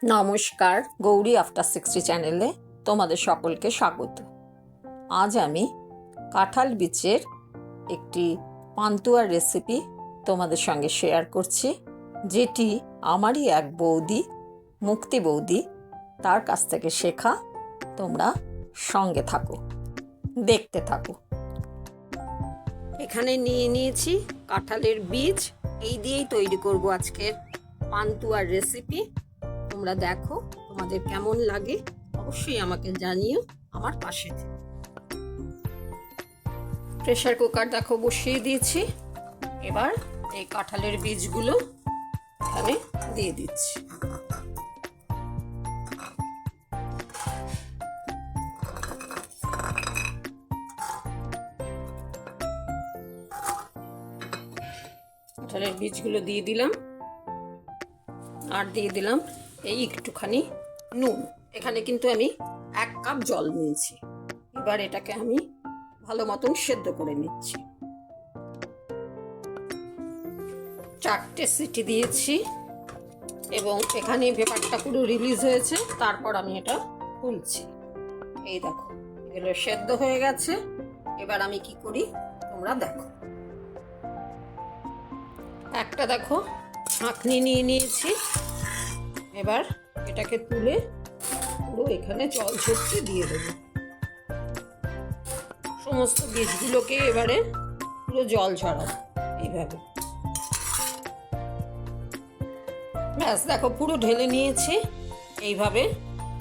নমস্কার, গৌরী আফটার 60 চ্যানেলে তোমাদের সকলকে স্বাগত। আজ আমি কাঁঠাল বীজের একটি পান্তুয়ার রেসিপি তোমাদের সঙ্গে শেয়ার করছি, যেটি আমারই এক বৌদি, মুক্তি বৌদি, তার কাছ থেকে শেখা। তোমরা সঙ্গে থাকো, দেখতে থাকো। এখানে নিয়ে নিয়েছি কাঁঠালের বীজ, এই দিয়েই তৈরি করব আজকের পান্তুয়ার রেসিপি। তোমরা দেখো, তোমাদের কেমন লাগে অবশ্যই আমাকে জানিও, আমার পাশে থেকে। প্রেসার কুকার দেখো বসিয়ে দিয়েছি। এবার এই কাঁঠালের বীজগুলো এখানে দিয়ে দিচ্ছি। কাঁঠালের বীজগুলো দিয়ে দিলাম, আর দিয়ে দিলাম এই একটুখানি নুন। এখানে কিন্তু আমি 1 কাপ জল নিয়েছি। এবার এটাকে আমি ভালো মতন সেদ্ধ করে নিচ্ছি। 4টে সিটি দিয়েছি এবং এখানে ভেপারটা পুরো রিলিজ হয়েছে। তারপর আমি এটা খুলছি। এই দেখো, এগুলো সেদ্ধ হয়ে গেছে। এবার আমি কি করি তোমরা দেখো। একটা দেখো ছাঁকনি নিয়ে নিয়েছি। এবার এটাকে তুলে পুরো এখানে জল ঝরতে দিয়ে দেবো। সমস্ত বীজগুলোকে এবারে পুরো জল ঝরাবো এইভাবে। ব্যাস দেখো, পুরো ঢেলে নিয়েছি। এইভাবে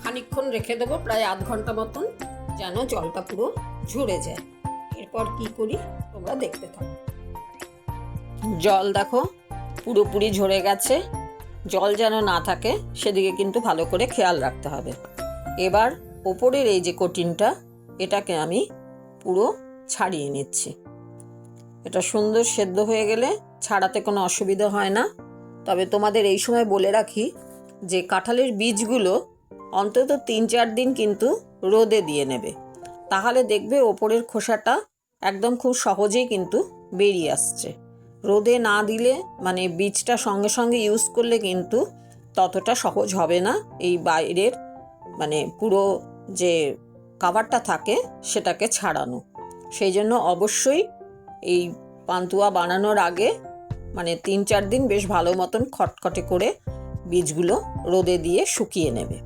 খানিকক্ষণ রেখে দেবো, প্রায় আধ ঘন্টা মতন, যেন জলটা পুরো ঝরে যায়। এরপর কি করি তোমরা দেখতে থাকো। জল দেখো পুরোপুরি ঝরে গেছে। জল যেন না থাকে সেদিকে কিন্তু ভালো করে খেয়াল রাখতে হবে। এবার ওপরের এই যে কোটিনটা, এটাকে আমি পুরো ছাড়িয়ে নিচ্ছি। এটা সুন্দর সেদ্ধ হয়ে গেলে ছাড়াতে কোনো অসুবিধা হয় না। তবে তোমাদের এই সময় বলে রাখি যে কাঁঠালের বীজগুলো অন্তত 3-4 দিন কিন্তু রোদে দিয়ে নেবে। তাহলে দেখবে ওপরের খোসাটা একদম খুব সহজেই কিন্তু বেরিয়ে আসছে। রোদে না দিলে, মানে বীজটা সঙ্গে সঙ্গে ইউজ করলে কিন্তু ততটা সহজ হবে না এই বাইরের, মানে পুরো যে কাভারটা থাকে সেটাকে ছাড়ানো। সেই জন্য অবশ্যই এই পান্তুয়া বানানোর আগে মানে 3-4 দিন বেশ ভালো মতন খটখটে করে বীজগুলো রোদে দিয়ে শুকিয়ে নেবে।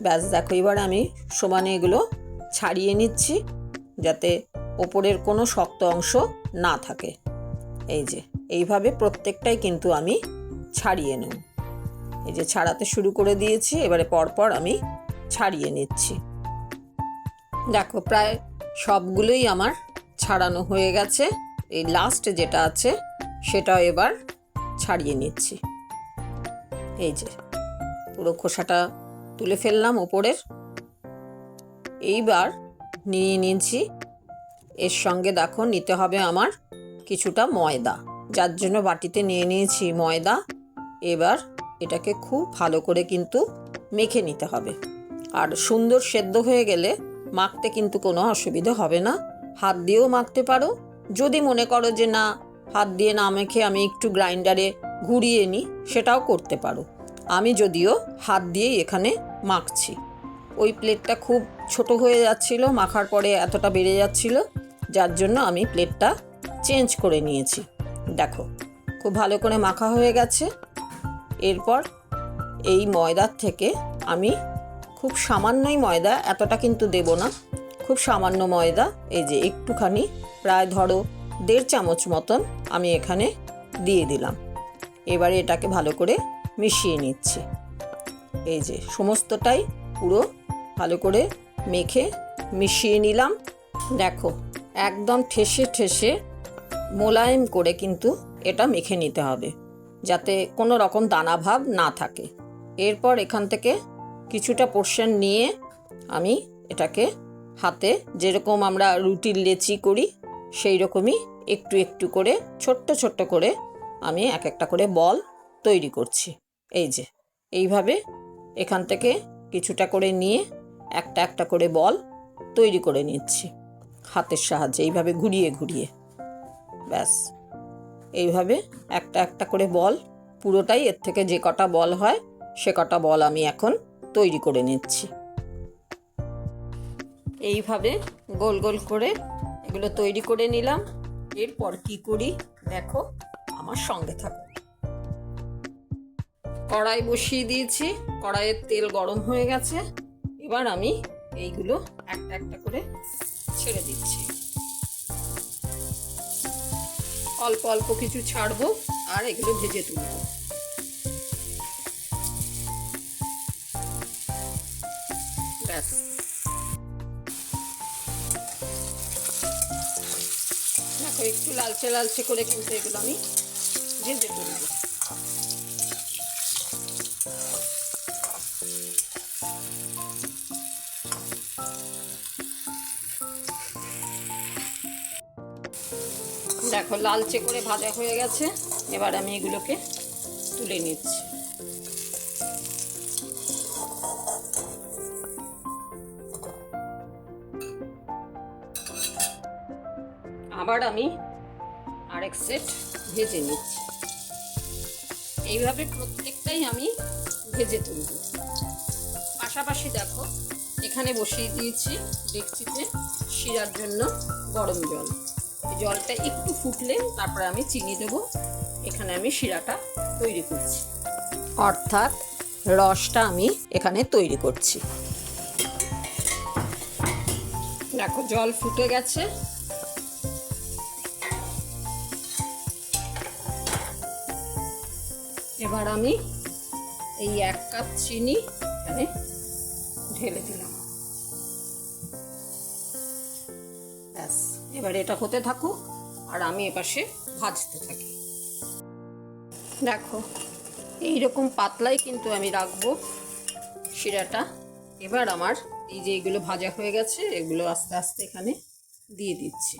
ব্যাস দেখো, এবার আমি সমানে এগুলো ছাড়িয়ে নিচ্ছি যাতে ওপরের কোনো শক্ত অংশ না থাকে। এই যে এইভাবে প্রত্যেকটাই কিন্তু আমি ছাড়িয়ে নেব। এই যে ছাড়াতে শুরু করে দিয়েছি, এবারে পরপর আমি ছাড়িয়ে নিচ্ছি। দেখো প্রায় সবগুলোই আমার ছাড়ানো হয়ে গেছে। এই লাস্ট যেটা আছে সেটাও এবার ছাড়িয়ে নিচ্ছি। এই যে পুরো খোসাটা তুলে ফেললাম ওপরের। এইবার নিয়ে নিয়েছি, এর সঙ্গে দেখো নিতে হবে আমার কিছুটা ময়দা, যার জন্য বাটিতে নিয়ে নিয়েছি ময়দা। এবার এটাকে খুব ভালো করে কিন্তু মেখে নিতে হবে। আর সুন্দর সেদ্ধ হয়ে গেলে মাখতে কিন্তু কোনো অসুবিধা হবে না। হাত দিয়েও মাখতে পারো। যদি মনে করো যে না, হাত দিয়ে না মেখে আমি একটু গ্রাইন্ডারে ঘুরিয়ে নিই, সেটাও করতে পারো। আমি যদিও হাত দিয়েই এখানে মাখছি। ওই প্লেটটা খুব ছোট হয়ে যাচ্ছিল, মাখার পরে এতটা বেড়ে যাচ্ছিল, যার জন্য আমি প্লেটটা চেঞ্জ করে নিয়েছি। দেখো খুব ভালো করে মাখা হয়ে গেছে। এরপর এই ময়দার থেকে আমি খুব সামান্যই ময়দা, এতটা কিন্তু দেব না, খুব সামান্য ময়দা, এই যে একটুখানি, প্রায় ধরো 1.5 চামচ মতন আমি এখানে দিয়ে দিলাম। এবারে এটাকে ভালো করে মিশিয়ে নিচ্ছি। এই যে সমস্তটাই পুরো ভালো করে মেখে মিশিয়ে নিলাম। দেখো একদম ঠেসে ঠেসে মোলায়েম করে কিন্তু এটা মেখে নিতে হবে, যাতে কোনো রকম দানা ভাব না থাকে। এরপর এখান থেকে কিছুটা পোর্শন নিয়ে আমি এটাকে হাতে, যেরকম আমরা রুটির লেচি করি সেই রকমই একটু একটু করে ছোট্ট ছোট্ট করে আমি এক একটা করে বল তৈরি করছি। এই যে এইভাবে এখান থেকে কিছুটা করে নিয়ে একটা একটা করে বল তৈরি করে নিচ্ছি হাতের সাহায্যে, এইভাবে ঘুরিয়ে ঘুরিয়ে। ব্যাস এইভাবে একটা একটা করে বল, পুরোটাই এর থেকে যে কটা বল হয় সে কটা বল আমি এখন তৈরি করে নিচ্ছি। এইভাবে গোল গোল করে এগুলো তৈরি করে নিলাম। এরপর কি করি দেখো, আমার সঙ্গে থাকো। কড়াই বসিয়ে দিয়েছি, কড়াইয়ের তেল গরম হয়ে গেছে। এবার আমি এইগুলো একটা একটা করে ছেড়ে দিচ্ছি। অল্প অল্প কিছু ছাড়বো আর এগুলো ভেজে তুলবো। ব্যাস, দেখো একটু লালচে লালচে করে কিন্তু এগুলো আমি ভেজে তুলবো। দেখো লালচে করে ভাজা হয়ে গেছে। এবার আমি এগুলোকে তুলে নিচ্ছি। আবার আমি আরেক সেট ভেজে নিচ্ছি। এইভাবে প্রত্যেকটাই আমি ভেজে তুলব। পাশাপাশি দেখো এখানে বসিয়ে দিয়েছি ডেকচিতে শিরার জন্য গরম জল। এই জলটা একটু ফুটলে তারপরে আমি চিনি দেবো। এখানে আমি শিরাটা তৈরি করছি, অর্থাৎ রসটা আমি এখানে তৈরি করছি। দেখো জল ফুটে গেছে। এবার আমি এই 1 কাপ চিনি এখানে ঢেলে দিলাম। ব্যাস, এবার এটা হতে থাকুক আর আমি এপাশে ভাজতে থাকি। দেখো এইরকম পাতলাই কিন্তু আমি রাখবো শিরাটা। এবার আমার এই যে এগুলো ভাজা হয়ে গেছে, এগুলো আস্তে আস্তে এখানে দিয়ে দিচ্ছি।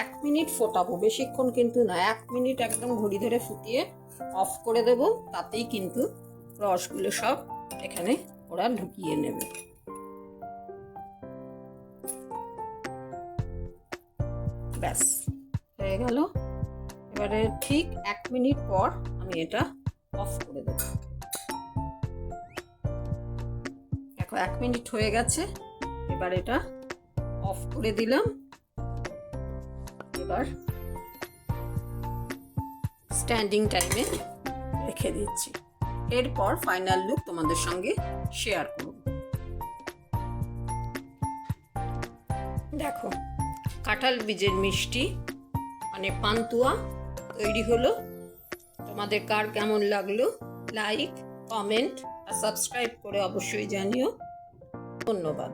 1 মিনিট ফোটাবো, বেশিক্ষণ কিন্তু না। 1 মিনিট একদম ঘড়ি ধরে ফুটিয়ে অফ করে দেব। তাতেই কিন্তু রসগুলো সব এখানে ওরা ঢুকিয়ে নেবে। ব্যাস হয়ে গেল। এবারে ঠিক 1 মিনিট পর আমি এটা অফ করে দেব। দেখো 1 মিনিট হয়ে গেছে। এবার এটা অফ করে দিলাম। এবার স্ট্যান্ডিং টাইমে রেখে দিচ্ছি। এরপর ফাইনাল লুক তোমাদের সঙ্গে শেয়ার করব। দেখো কাঁঠাল বীজের মিষ্টি মানে পান্তুয়া তৈরি হলো। তোমাদের কার কেমন লাগলো লাইক, কমেন্ট আর সাবস্ক্রাইব করে অবশ্যই জানিও। ধন্যবাদ।